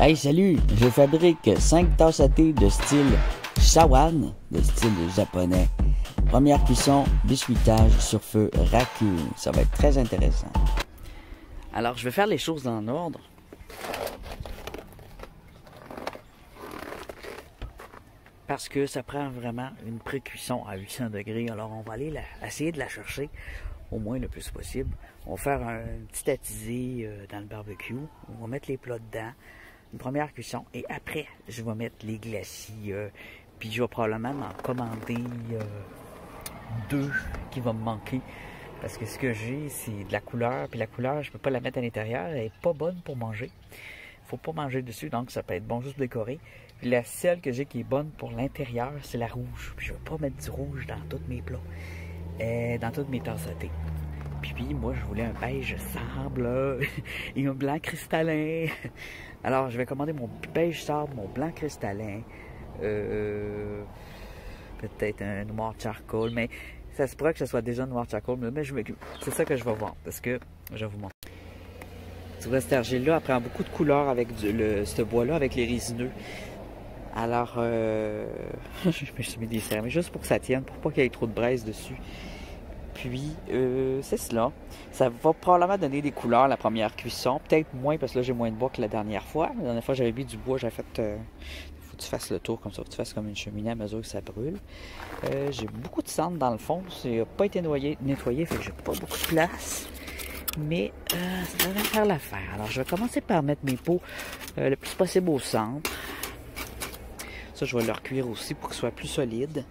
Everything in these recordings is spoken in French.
Hey, salut! Je fabrique 5 tasses à thé de style Shawan, de style japonais. Première cuisson, biscuitage sur feu Raku. Ça va être très intéressant. Alors, je vais faire les choses en ordre. Parce que ça prend vraiment une pré-cuisson à 800 degrés. Alors, on va aller essayer de la chercher au moins le plus possible. On va faire un petit attisé dans le barbecue. On va mettre les plats dedans. Une première cuisson. Et après, je vais mettre les glacis. Puis je vais probablement m'en commander 2 qui vont me manquer. Parce que ce que j'ai, c'est de la couleur. Puis la couleur, je peux pas la mettre à l'intérieur. Elle est pas bonne pour manger. Faut pas manger dessus, donc ça peut être bon juste décorer. Puis la seule que j'ai qui est bonne pour l'intérieur, c'est la rouge. Puis je vais pas mettre du rouge dans tous mes plats. Dans toutes mes tasses à thé. Puis moi, je voulais un beige sable et un blanc cristallin. Alors, je vais commander mon beige sable, mon blanc cristallin. Peut-être un noir charcoal, mais ça se pourrait que ce soit déjà noir charcoal. Mais c'est ça que je vais voir, parce que je vais vous montrer. Tu vois, cet argile-là, elle prend beaucoup de couleurs avec ce bois-là, avec les résineux. Alors, je me suis mis des céramiques juste pour que ça tienne, pour pas qu'il y ait trop de braise dessus. Puis, c'est cela. Ça va probablement donner des couleurs la première cuisson. Peut-être moins, parce que là, j'ai moins de bois que la dernière fois. La dernière fois, j'avais mis du bois, j'avais fait... faut que tu fasses le tour comme ça, faut que tu fasses comme une cheminée à mesure que ça brûle. J'ai beaucoup de cendres dans le fond. Ça n'a pas été nettoyé, fait que j'ai pas beaucoup de place. Mais ça devrait faire l'affaire. Alors, je vais commencer par mettre mes pots le plus possible au centre. Ça, je vais leur cuire aussi pour que ce soit plus solide.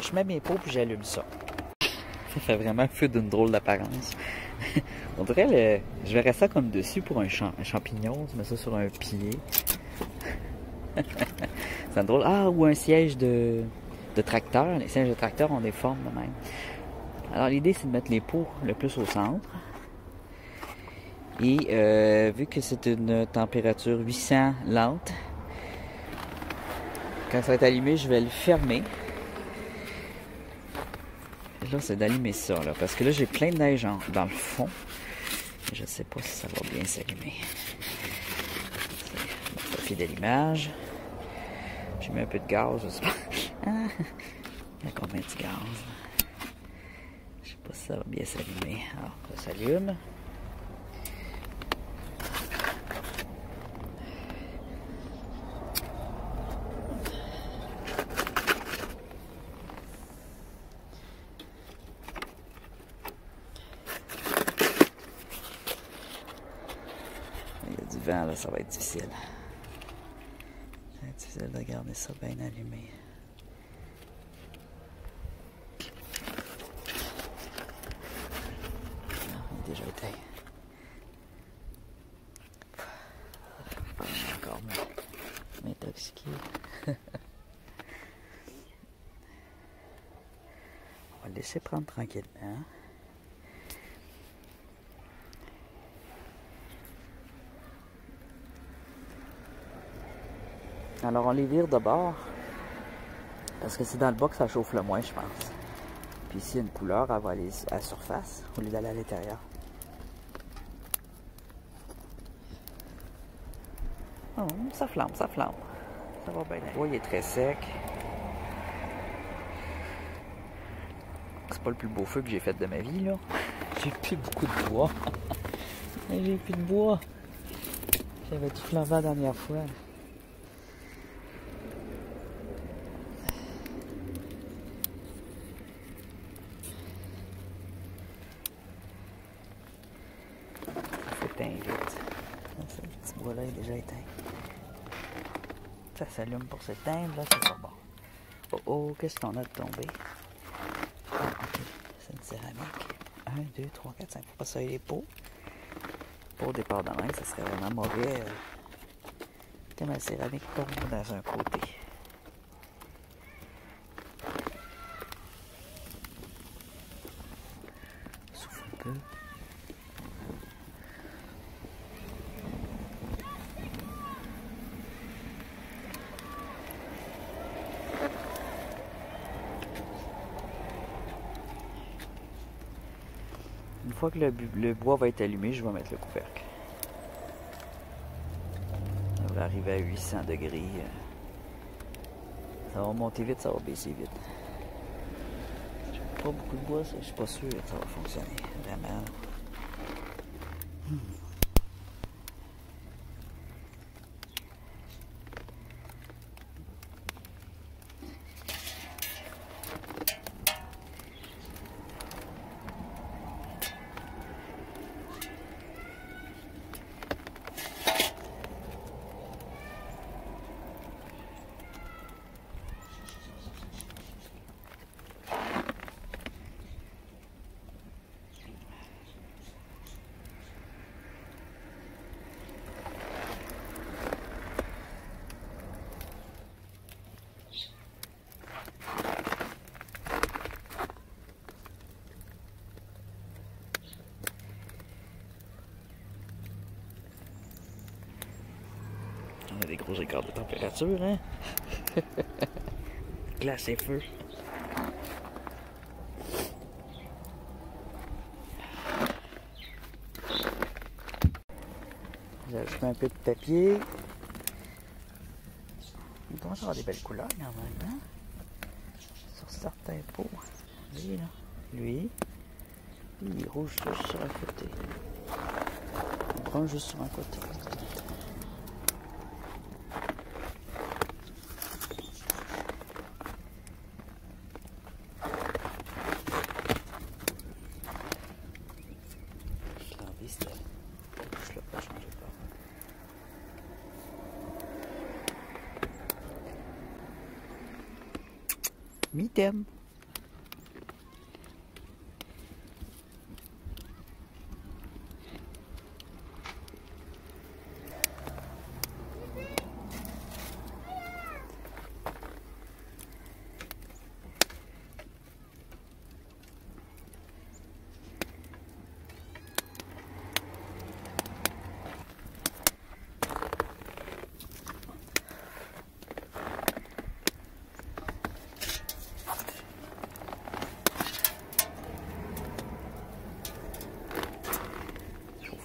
Je mets mes pots puis j'allume ça. Ça fait vraiment feu d'une drôle d'apparence. On dirait je verrais ça comme dessus pour un champignon. Tu mets ça sur un pied. C'est drôle. Ah, ou un siège de tracteur. Les sièges de tracteur ont des formes de même. Alors, l'idée, c'est de mettre les pots le plus au centre. Et vu que c'est une température 800 lente, quand ça va être allumé, je vais le fermer. Là, c'est d'allumer ça, là, parce que là, j'ai plein de neige dans le fond. Je ne sais pas si ça va bien s'allumer. C'est le fil d'allumage. J'ai mis un peu de gaz, je sais pas. Ah, il y a combien de gaz? Je sais pas si ça va bien s'allumer. Alors, ça s'allume. Là, ça va être difficile. Ça va être difficile de garder ça bien allumé. Non, il est déjà éteint. Pas encore m'intoxiquer. On va le laisser prendre tranquillement. Alors on les vire de bord, parce que c'est dans le bas que ça chauffe le moins, je pense. Puis ici, il y a une couleur, elle va aller à la surface, au lieu d'aller à l'intérieur. Oh, ça flambe, ça flambe. Ça va bien. Le bois, il est très sec. C'est pas le plus beau feu que j'ai fait de ma vie, là. J'ai plus beaucoup de bois. J'ai plus de bois. J'avais tout flambé la dernière fois. Vite. Ce petit bois-là est déjà éteint. Ça s'allume pour s'éteindre, là, c'est pas bon. Oh oh, qu'est-ce qu'on a de tombé? Ah, ok, c'est une céramique. 1, 2, 3, 4, 5. Faut pas sailler les pots. Pour départ de main, ça serait vraiment mauvais. Que ma céramique tombe dans un côté. Souffle un peu. Une fois que le bois va être allumé, je vais mettre le couvercle. On va arriver à 800 degrés. Ça va monter vite, ça va baisser vite. Pas beaucoup de bois, je suis pas sûr que ça va fonctionner. Vraiment. On a des gros écarts de température, hein? Glace et feu. J'ajoute un peu de papier. Il commence à avoir des belles couleurs quand même, hein? Sur certains pots. Lui, là. Lui. Il est rouge juste sur un côté. Brun juste sur un côté. Je l'ai pas changé pas. Mi-thème.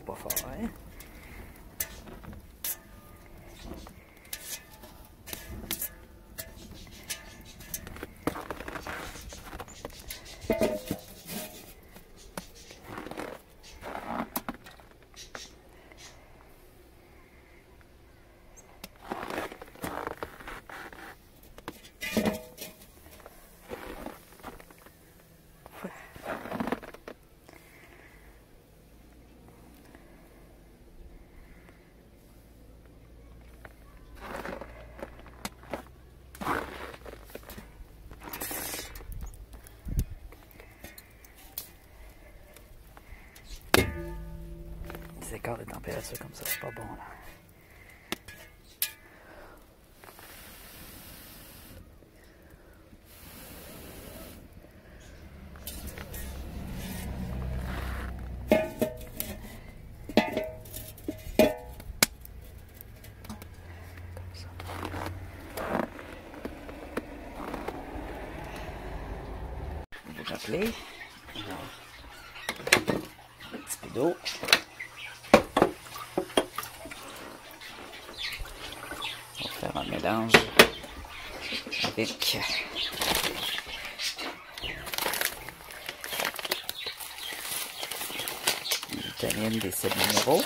Pas fort, hein? Des écarts de température comme ça, c'est pas bon là. Vous vous rappelez? Un petit peu d'eau. On va faire un mélange avec les vitamines des sels minéraux.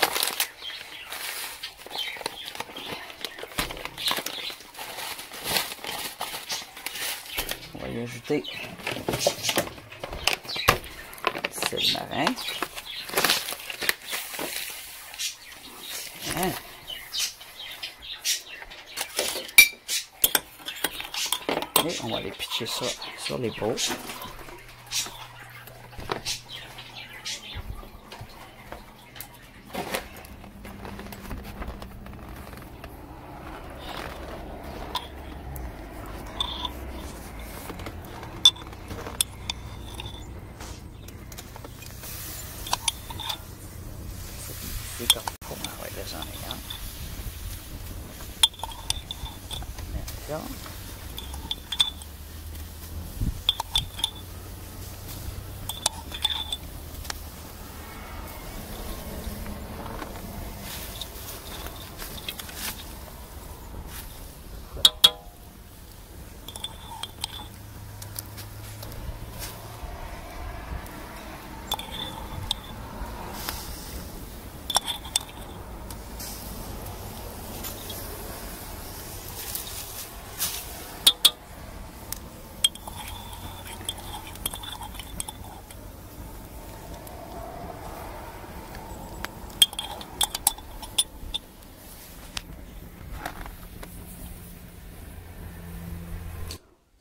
On va y ajouter du sel marin. Hein? Et on va aller pitcher ça sur les pots. C'est comme pour moi, ouais, là j'en ai un. Là.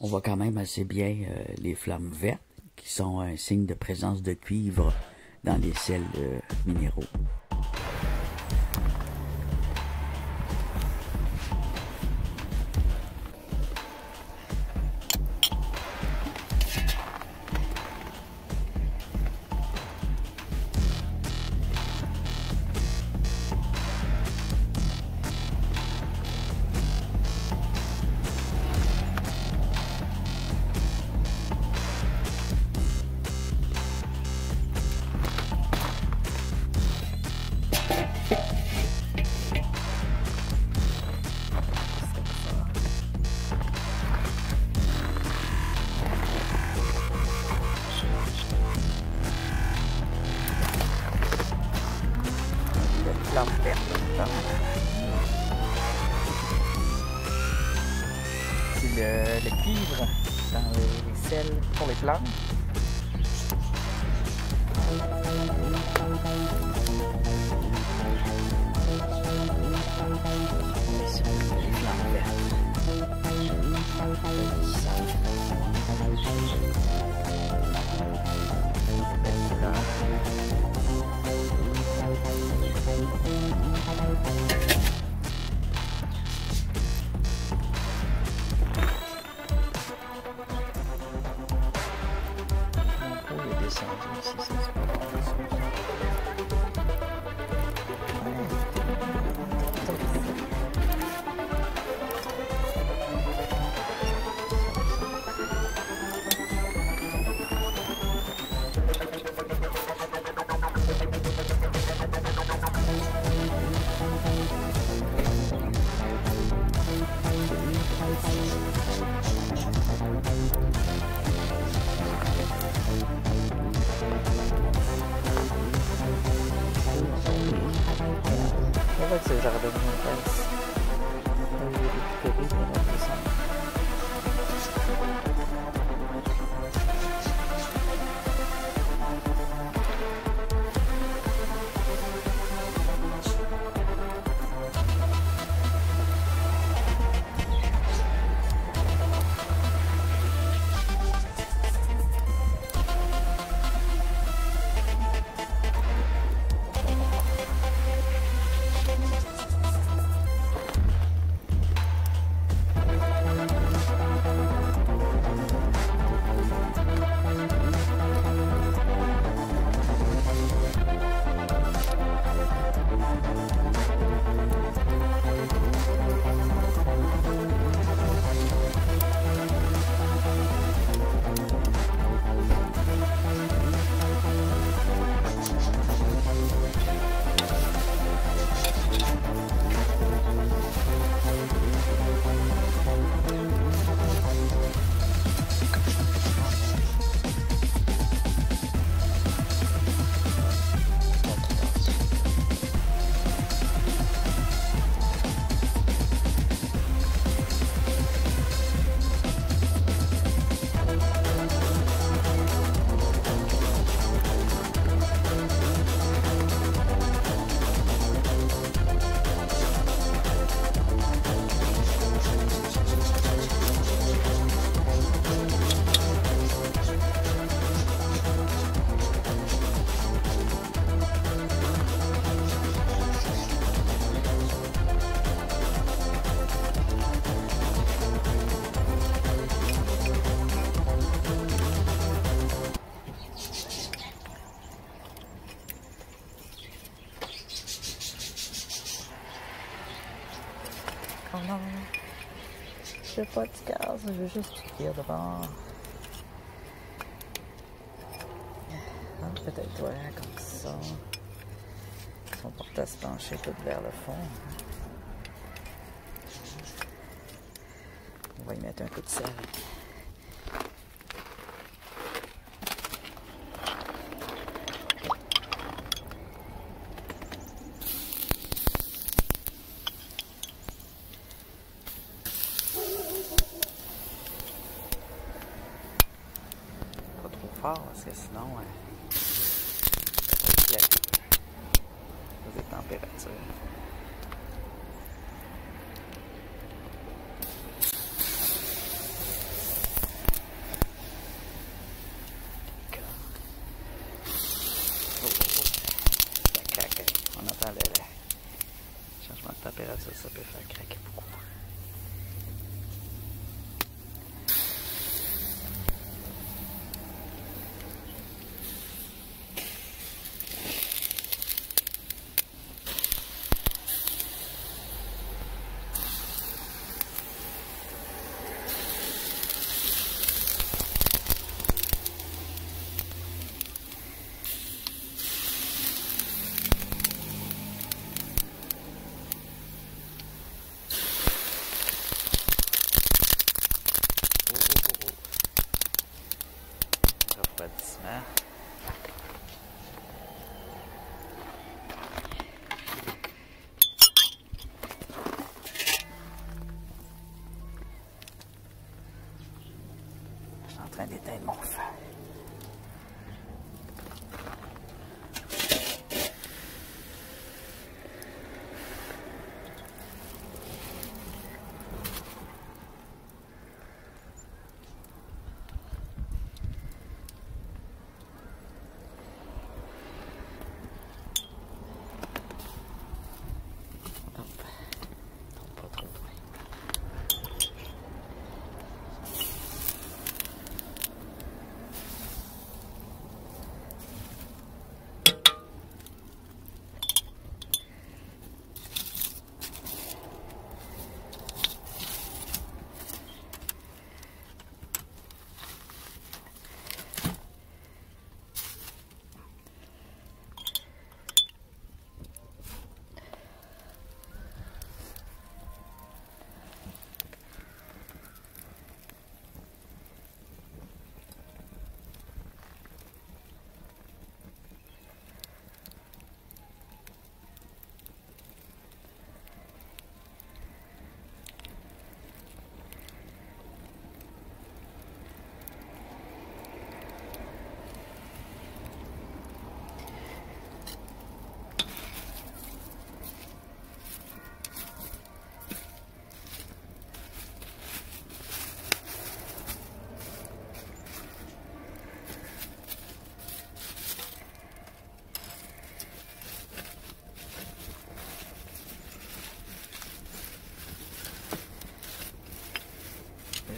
On voit quand même assez bien les flammes vertes, qui sont un signe de présence de cuivre dans les sels minéraux. C'est le cuivre dans les sels pour les plantes. Les flammes vertes. C'est le jardin de mon père. Oh non, je veux pas de gaz, je veux juste du cuir devant. Peut-être toi, comme ça. Son porte à se pencher tout vers le fond. On va y mettre un coup de sel. Pas trop fort parce que sinon ça lève des températures. faire craquer beaucoup. Refroidissement. Je suis en train d'éteindre mon feu.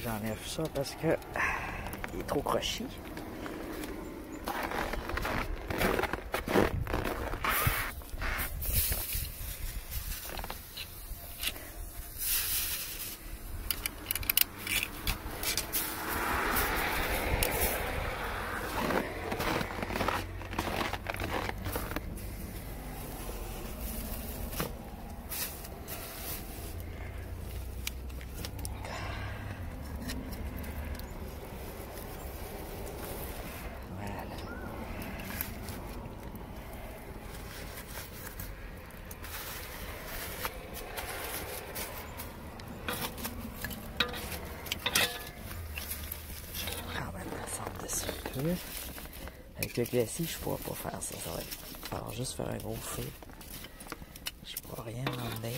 J'enlève ça parce que il est trop crochi. Avec le glacis, je pourrais pas faire ça. Ça va être alors juste faire un gros feu. Je pourrais rien emmener.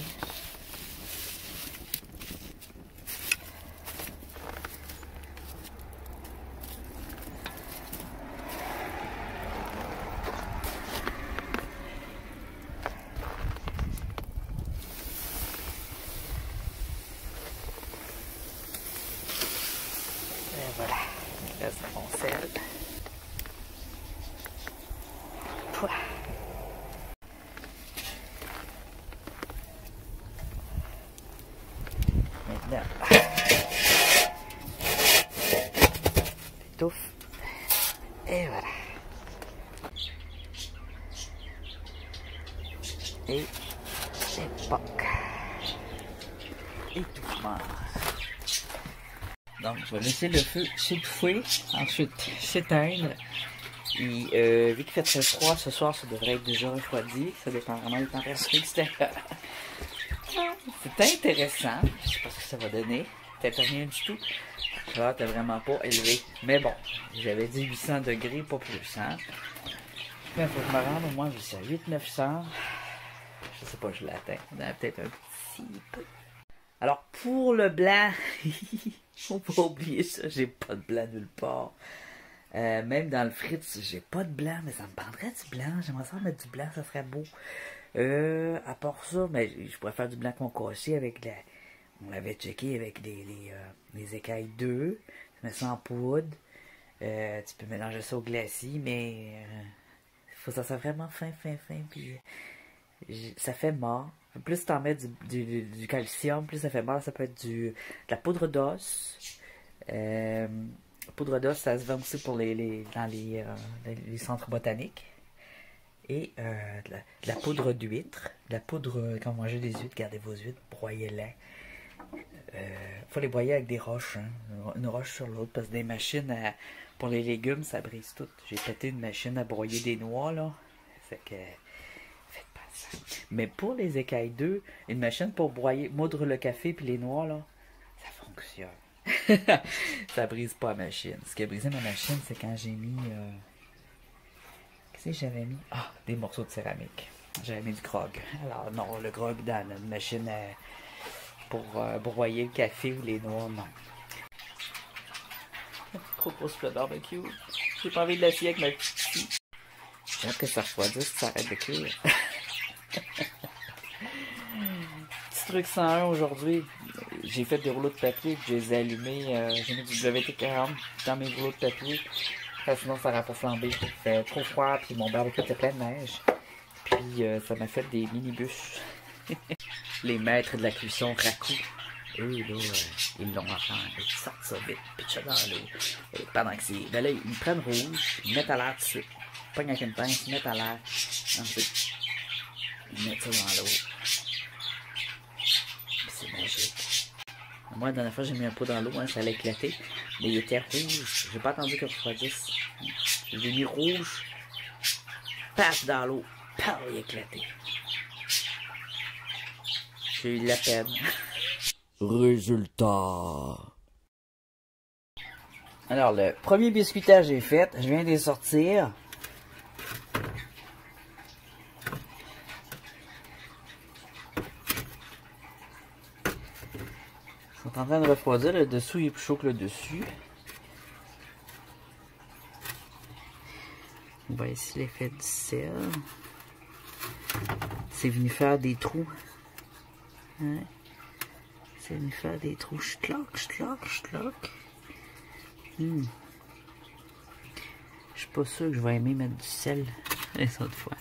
Et voilà. Il reste mon sel. Maintenant, étouffe. Et voilà. Et époque. Étouffement. Donc, je vais laisser le feu s'étouffer, ensuite s'éteindre. Et vu qu'il fait très froid, ce soir, ça devrait être déjà refroidi. Ça dépend vraiment des températures extérieures. C'est intéressant. Je sais pas ce que ça va donner. Peut-être rien du tout. Là, t'es vraiment pas élevé. Mais bon, j'avais dit 800 degrés, pas plus. Hein? Mais il faut que je me rende au moins jusqu'à 800-900. Je sais pas, je l'atteins. Peut-être un petit peu. Alors, pour le blanc, faut pas oublier ça, j'ai pas de blanc nulle part. Même dans le fritz, j'ai pas de blanc, mais ça me prendrait du blanc. J'aimerais ça mettre du blanc, ça serait beau. À part ça, mais je pourrais faire du blanc concassé avec la... On l'avait checké avec les écailles 2. Tu mets ça en poudre. Tu peux mélanger ça au glacis, mais faut que ça soit vraiment fin. Puis ça fait mort. Plus tu en mets du calcium, plus ça fait mort. Ça peut être de la poudre d'os. Poudre d'os, ça se vend aussi pour dans les centres botaniques. Et de la poudre d'huître. De la poudre, quand vous mangez des huîtres, gardez vos huîtres, broyez-les. Faut les broyer avec des roches, hein, une roche sur l'autre, parce que des machines pour les légumes, ça brise tout. J'ai pété une machine à broyer des noix, là. Fait que, faites pas ça. Mais pour les écailles 2, une machine pour broyer, moudre le café puis les noix, là, ça fonctionne. Ça brise pas la machine. Ce qui a brisé ma machine, c'est quand j'ai mis... Qu'est-ce que j'avais mis? Ah, des morceaux de céramique. J'avais mis du grog. Alors non, le grog dans une machine pour broyer le café ou les noix, non. Trop grosse plat de barbecue. J'ai pas envie de l'assier avec ma petite fille. J'ai hâte que ça refroidisse, que ça arrête de cuire. Petit truc 101 aujourd'hui. J'ai fait des rouleaux de papier, je les ai allumés. J'ai mis du WT-40 dans mes rouleaux de papier. Sinon, ça n'aurait pas flambé. Il fait trop froid, puis mon barbecue était plein de neige. Puis, ça m'a fait des mini-bûches. Les maîtres de la cuisson racou. Eux, là, ils l'ont enfin. Ils sortent ça vite, pitchent dans l'eau. Et pendant que c'est. Ben là, ils prennent rouge, ils mettent à l'air tout de suite. Ils pognent avec une pince, ils mettent à l'air. Ensuite, ils mettent ça dans l'eau. Puis c'est magique. Moi, la dernière fois, j'ai mis un pot dans l'eau, hein, ça allait éclater. Mais il était rouge. J'ai pas attendu qu'il refroidisse. J'ai mis rouge. Paf dans l'eau. Paf, il a éclaté. J'ai eu de la peine. Résultat. Alors, le premier biscuitage est fait. Je viens de les sortir. Ils sont en train de refroidir. Le dessous il est plus chaud que le dessus. On va ici l'effet du sel. C'est venu faire des trous. Hein? C'est venu faire des trous. Ch'tloc. Je suis pas sûr que je vais aimer mettre du sel les autres fois.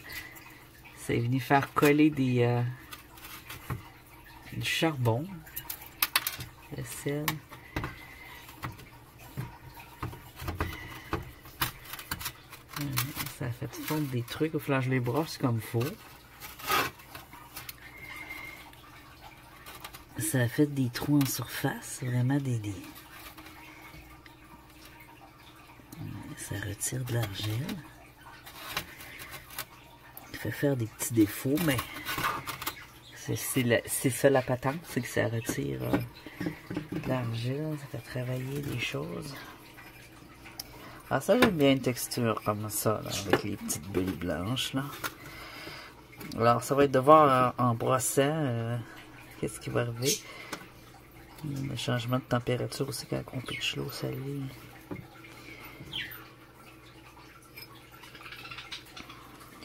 C'est venu faire coller du charbon. Le sel. Ça a fait fondre des trucs. Il va falloir que je les brosse comme il faut. Ça a fait des trous en surface. Vraiment des... Ça retire de l'argile. Ça fait faire des petits défauts, mais c'est ça la patente, c'est que ça retire de l'argile, ça fait travailler des choses. Ah, ça, j'aime bien une texture comme ça, là, avec les petites bulles blanches, là. Alors, ça va être de voir en brossant qu'est-ce qui va arriver. Le changement de température aussi quand on pitche l'eau salée.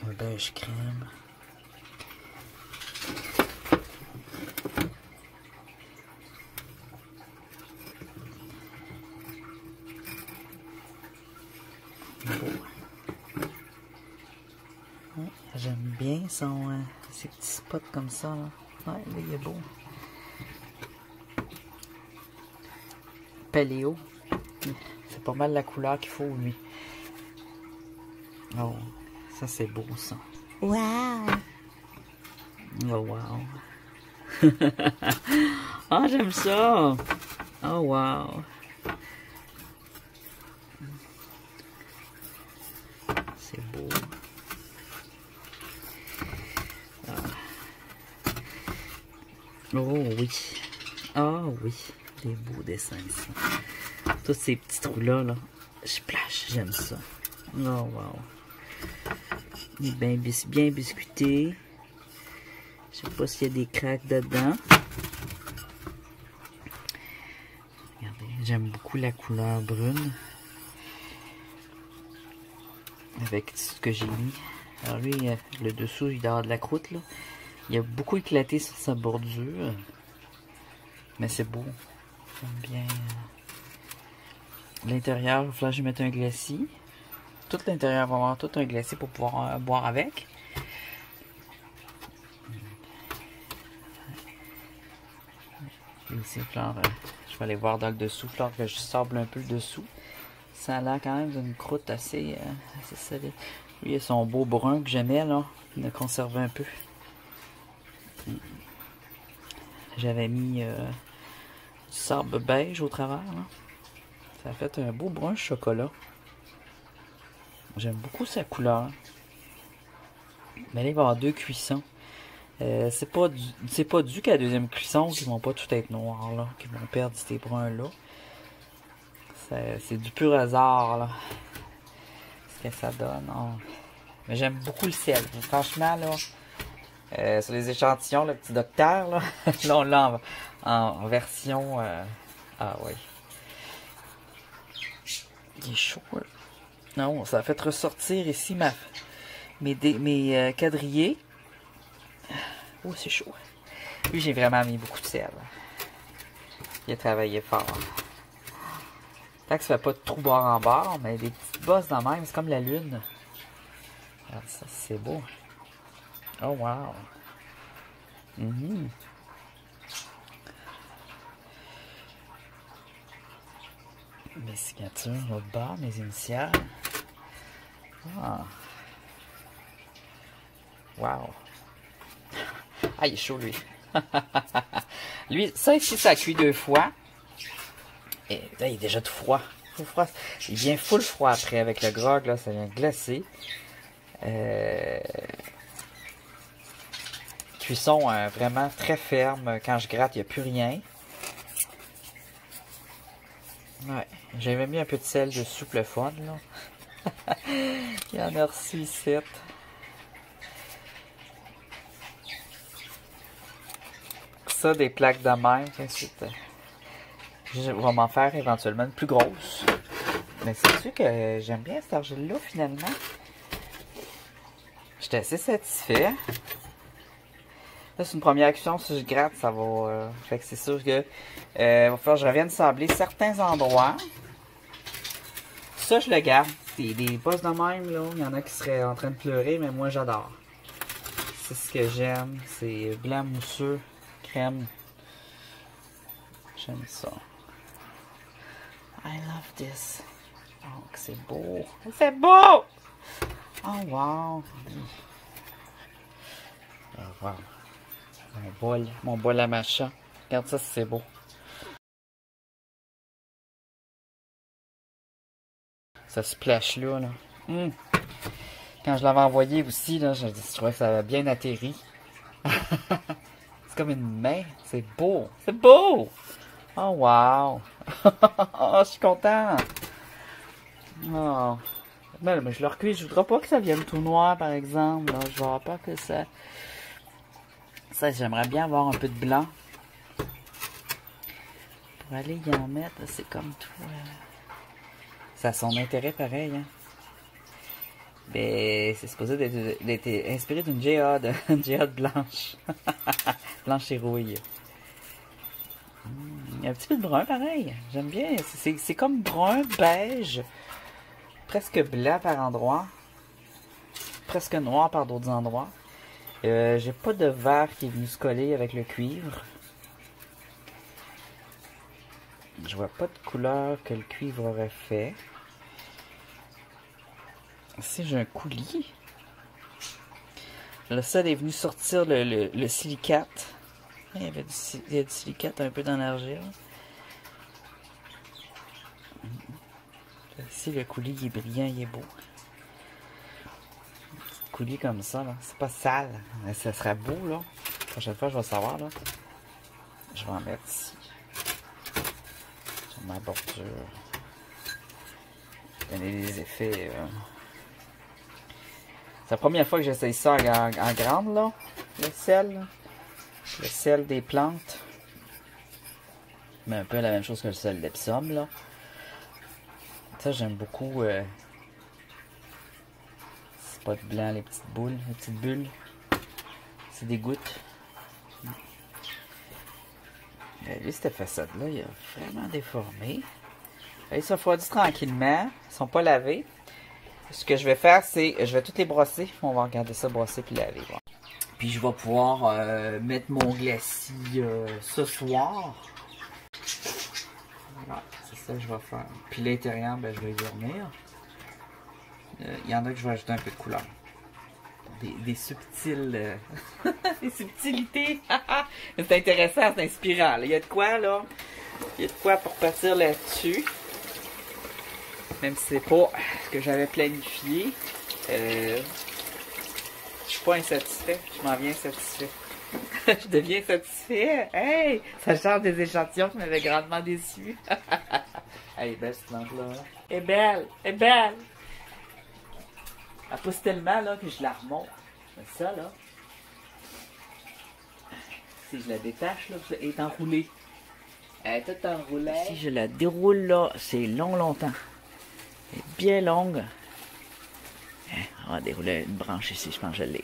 Un beige crème. Ouais, j'aime bien ces petits spots comme ça. Là. Ouais, là, il est beau. Paléo. C'est pas mal la couleur qu'il faut, lui. Oh, ça c'est beau, ça. Wow! Oh, wow. Ah, j'aime ça. Oh, wow. C'est beau. Ah. Oh, oui. Ah, oui. Des beaux dessins, ici. Tous ces petits trous-là, là. J'aime ça. Oh, wow. Il est bien biscuité. Je sais pas s'il y a des craques dedans. Regardez, j'aime beaucoup la couleur brune. Avec ce que j'ai mis. Alors lui, le dessous, il doit avoir de la croûte, là. Il a beaucoup éclaté sur sa bordure. Mais c'est beau. J'aime bien. L'intérieur, il va falloir que je mette un glacis. Tout l'intérieur va avoir tout un glacis pour pouvoir boire avec. Et ici, je vais aller voir dans le dessous, fleur que je sable un peu le dessous. Ça a l'air quand même d'une croûte assez solide. Lui, il a son beau brun que j'aimais, là. Il a conservé un peu. J'avais mis du sable beige au travers, là. Ça a fait un beau brun chocolat. J'aime beaucoup sa couleur. Mais là, il va y avoir 2 cuissons. C'est pas dû qu'à la deuxième cuisson qu'ils vont pas tout être noirs, là. Qu'ils vont perdre ces bruns-là. C'est du pur hasard, là. Ce que ça donne. Oh. Mais j'aime beaucoup le sel. Franchement, là, sur les échantillons, le petit docteur, là, là on l'a en version... Ah oui. Il est chaud, là. Non, ça a fait ressortir ici mes quadrillés. Oh, c'est chaud. Lui, j'ai vraiment mis beaucoup de sel. Il a travaillé fort. Tant que ça fait pas de trou bord en bord, mais des petites bosses dans même, c'est comme la lune. Regarde ça, c'est beau. Oh, wow. Mes signatures, l'autre bas, mes initiales. Ah. Wow. Ah, il est chaud, lui. Lui, ça ici, ça cuit 2 fois. Et là, il est déjà tout froid. Tout froid. Il vient full froid après avec le grog, là, ça vient glacer. Cuisson vraiment très ferme. Quand je gratte, il n'y a plus rien. Ouais. J'avais mis un peu de sel dessus pour le fun, là. Il y en a reçu ici. Ça, des plaques de même. Ensuite, je vais m'en faire éventuellement une plus grosse. Mais c'est sûr que j'aime bien cet argile-là, finalement. J'étais assez satisfait. Là, c'est une première cuisson. Si je gratte, ça va... fait que c'est sûr que... va falloir que je revienne sabler certains endroits. Ça, je le garde. Des bosses de même, là. Il y en a qui seraient en train de pleurer, mais moi, j'adore. C'est ce que j'aime. C'est blanc mousseux, crème. J'aime ça. I love this. Oh, que c'est beau. C'est beau! Oh, wow. Oh, wow. Mon bol à machin. Regarde ça, c'est beau. Ça splash là. Quand je l'avais envoyé aussi, là, je trouvais que ça avait bien atterri. C'est comme une main. C'est beau. C'est beau! Oh, wow! Oh, je suis content! Oh. Mais je le recuis. Je voudrais pas que ça vienne tout noir, par exemple. Là. Je vois pas que ça... Ça, j'aimerais bien avoir un peu de blanc. Pour aller y en mettre, c'est comme tout. Ça a son intérêt pareil. Hein. Mais c'est supposé d'être inspiré d'une géode. Une géode blanche. Blanche et rouille. Il y a un petit peu de brun pareil. J'aime bien. C'est comme brun, beige. Presque blanc par endroits. Presque noir par d'autres endroits. J'ai pas de verre qui est venu se coller avec le cuivre. Je vois pas de couleur que le cuivre aurait fait. Ici, j'ai un coulis. Le sol est venu sortir le silicate. Il y a du silicate un peu dans l'argile. Ici, le coulis il est brillant, il est beau. Un petit coulis comme ça, là. C'est pas sale. Mais ça serait beau, là. La prochaine fois, je vais savoir, là. Je vais en mettre ici. Sur ma bordure. Donner des effets. C'est la première fois que j'essaye ça en grande, là. Le sel. Là. Le sel des plantes. Mais un peu la même chose que le sel d'Epsom, là. Ça, j'aime beaucoup. C'est pas de blanc, les petites boules, les petites bulles. C'est des gouttes. Lui, cette façade-là, il a vraiment déformé. Ils se refroidissent tranquillement. Ils sont pas lavés. Ce que je vais faire, c'est... Je vais toutes les brosser. On va regarder ça brosser puis laver. Bon. Puis je vais pouvoir mettre mon glacis ce soir. Voilà, c'est ça que je vais faire. Puis l'intérieur, ben, je vais y revenir. Il y en a que je vais ajouter un peu de couleur. Des subtiles... des subtilités. C'est intéressant, c'est inspirant. Là. Il y a de quoi, là. Il y a de quoi pour partir là-dessus. Même si c'est pas ce que j'avais planifié. Je suis pas insatisfait. Je m'en viens satisfait. Je deviens satisfait. Hey! Ça change des échantillons qui m'avaient grandement déçu. Elle est belle cette plante-là. Elle est belle! Elle est belle! Elle pousse tellement là, que je la remonte. Mais ça, là... Si je la détache, là, elle est enroulée. Elle est toute enroulée. Si je la déroule, là, c'est longtemps. Elle est bien longue. On va dérouler une branche ici, je pense que je l'ai.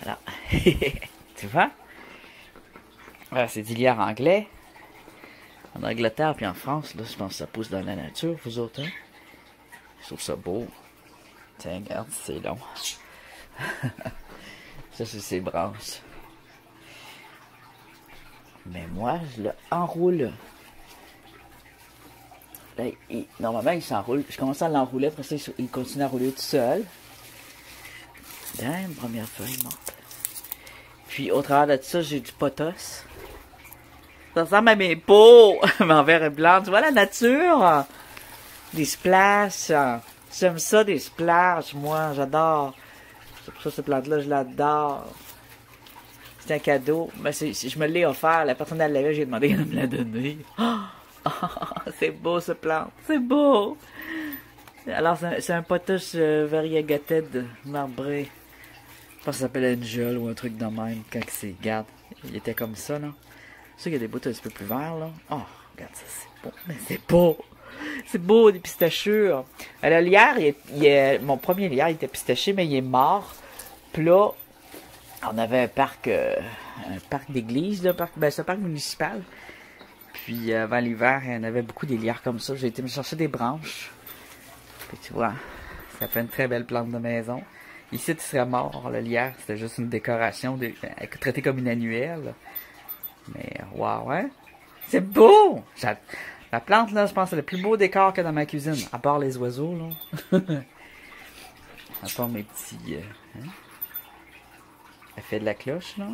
Voilà. Tu vois? Voilà, c'est du lierre anglais. En Angleterre puis en France, là, je pense que ça pousse dans la nature, vous autres, hein? Je trouve ça beau. Tiens, regarde, c'est long. Ça, c'est ses branches. Mais moi, je l'enroule. Là, normalement, il s'enroule. Je commence à l'enrouler, après ça, il continue à rouler tout seul. Une première feuille morte. Puis, au travers de ça, j'ai du potos. Ça ressemble à mes peaux, mais en vert et blanc. Tu vois la nature? Des splashes. J'aime ça, des splashes, moi, j'adore. C'est pour ça que cette plante-là, je l'adore. C'est un cadeau. Mais je me l'ai offert. La personne elle l'avait, j'ai demandé de me la donner. Oh, c'est beau, ce plante. C'est beau. Alors, c'est un potus variegated marbré. Je pense que ça s'appelle Angel ou un truc de même. Quand c'est, regarde, il était comme ça, là. C'est sûr qu'il y a des bouts un petit peu plus verts, là. Oh, regarde ça, c'est beau. Mais c'est beau. C'est beau, des pistachures. Le lierre, mon premier lierre, il était pistaché, mais il est mort. Puis là, on avait un parc d'église, c'est un parc municipal. Puis avant l'hiver, il y en avait beaucoup des lierres comme ça. J'ai été me chercher des branches. Puis tu vois, ça fait une très belle plante de maison. Ici, il serait mort, le lierre. C'était juste une décoration, traitée comme une annuelle. Mais, waouh, hein? C'est beau! La plante, là, je pense que c'est le plus beau décor que dans ma cuisine. À part les oiseaux, là. À part mes petits... hein? Elle fait de la cloche, là.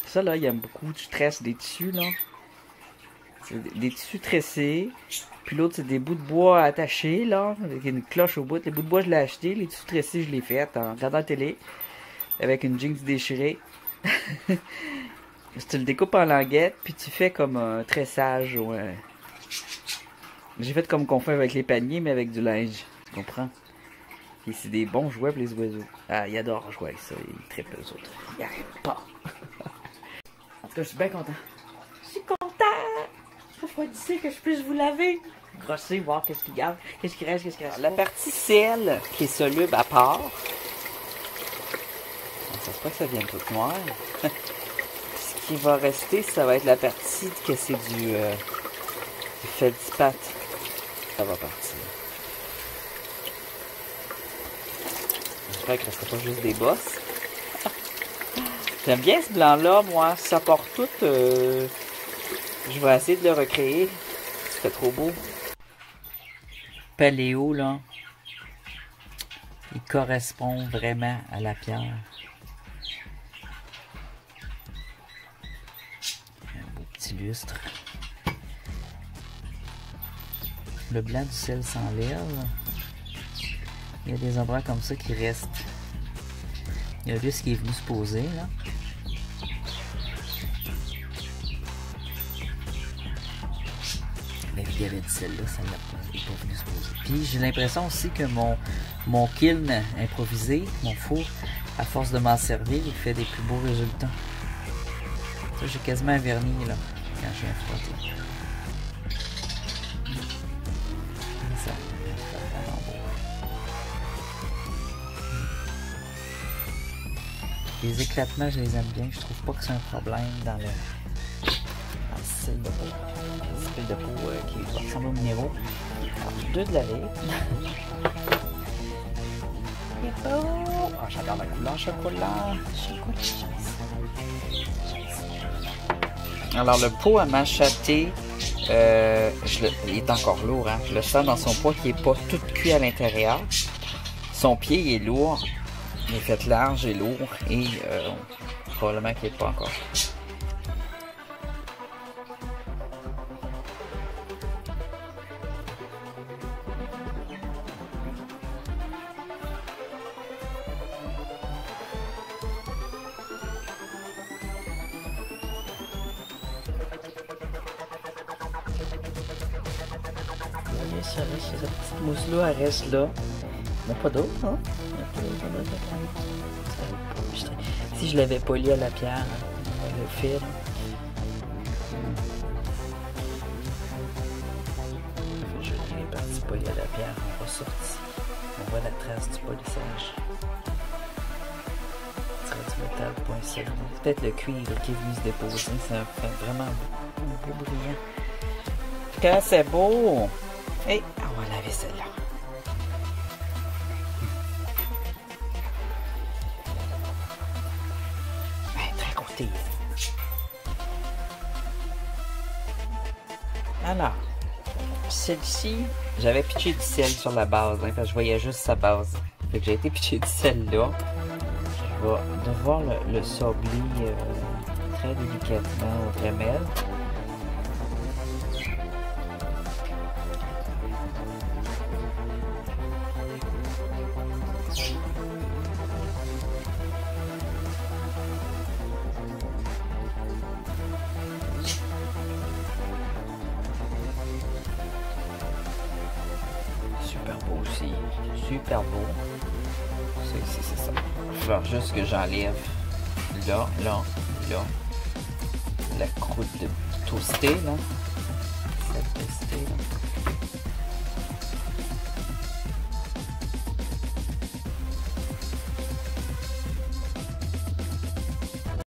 Ça, là, il aime beaucoup. Tu tresses des tissus, là. C'est des tissus tressés. Puis l'autre, c'est des bouts de bois attachés, là. Avec une cloche au bout. Les bouts de bois, je l'ai acheté. Les tissus tressés, je l'ai fait en regardant la télé. Avec une jeans déchirée. Tu le découpes en languettes. Puis tu fais comme un tressage. Ou un... J'ai fait comme qu'on fait avec les paniers, mais avec du linge. Tu comprends? Et c'est des bons jouets pour les oiseaux. Ah, ils adorent jouer avec ça. Ils trippent eux autres. Ils n'arrêtent pas. En tout cas, je suis bien content. Je suis content! Refroidissez que je puisse vous laver. Grosser, voir qu'est-ce qu'il garde. Qu'est-ce qui reste, qu'est-ce qui reste. La partie sel qui est soluble à part. Ça se peut que ça vienne tout noir. Ce qui va rester, ça va être la partie que c'est du feldspath. Ça va partir. J'espère qu'il ne restera pas juste des bosses. J'aime bien ce blanc-là, moi. Ça porte tout. Je vais essayer de le recréer. C'était trop beau. Paléo, là. Il correspond vraiment à la pierre. Un beau petit lustre. Le blanc du sel s'enlève. Il y a des endroits comme ça qui restent. Il y a juste qui est venu se poser, là. Mais il y avait du sel là, ça n'est pas venu se poser. Puis j'ai l'impression aussi que mon kiln improvisé, mon four, à force de m'en servir, il fait des plus beaux résultats. Ça, j'ai quasiment un vernis, là, quand j'ai un frotté. Ça vraiment beau. Les éclatements, je les aime bien. Je trouve pas que c'est un problème dans le style de peau. Le style de peau qui ressemble aux minéraux. Alors, 2 de la lait. C'est beau! Oh, j'adore la couleur chocolat. Alors, le pot à m'acheter, il est encore lourd. Hein? Je le sens dans son poids qui n'est pas tout cuit à l'intérieur. Son pied il est lourd. Il est fait large et lourd. Et probablement qu'il n'est pas encore. Cette petite mousse-là, elle reste là. Il n'y en a pas d'autre, hein? Si je l'avais poli à la pierre, le fil. Je l'ai parti poli à la pierre, on va sortir. On voit la trace du polissage. C'est du métal point serré. Peut-être le cuivre qui est venu se déposer, ça fait vraiment un beau brillant. En tout cas, c'est beau! Et on va laver celle-là. Très côté. Alors, celle-ci, j'avais pitché du sel sur la base, hein, parce que je voyais juste sa base. Fait que j'ai été pitcher du sel là. Je vais devoir le sabler très délicatement au Dremel. Super beau aussi, super beau. C'est ça. Il va falloir juste que j'enlève là, la croûte de toasté là.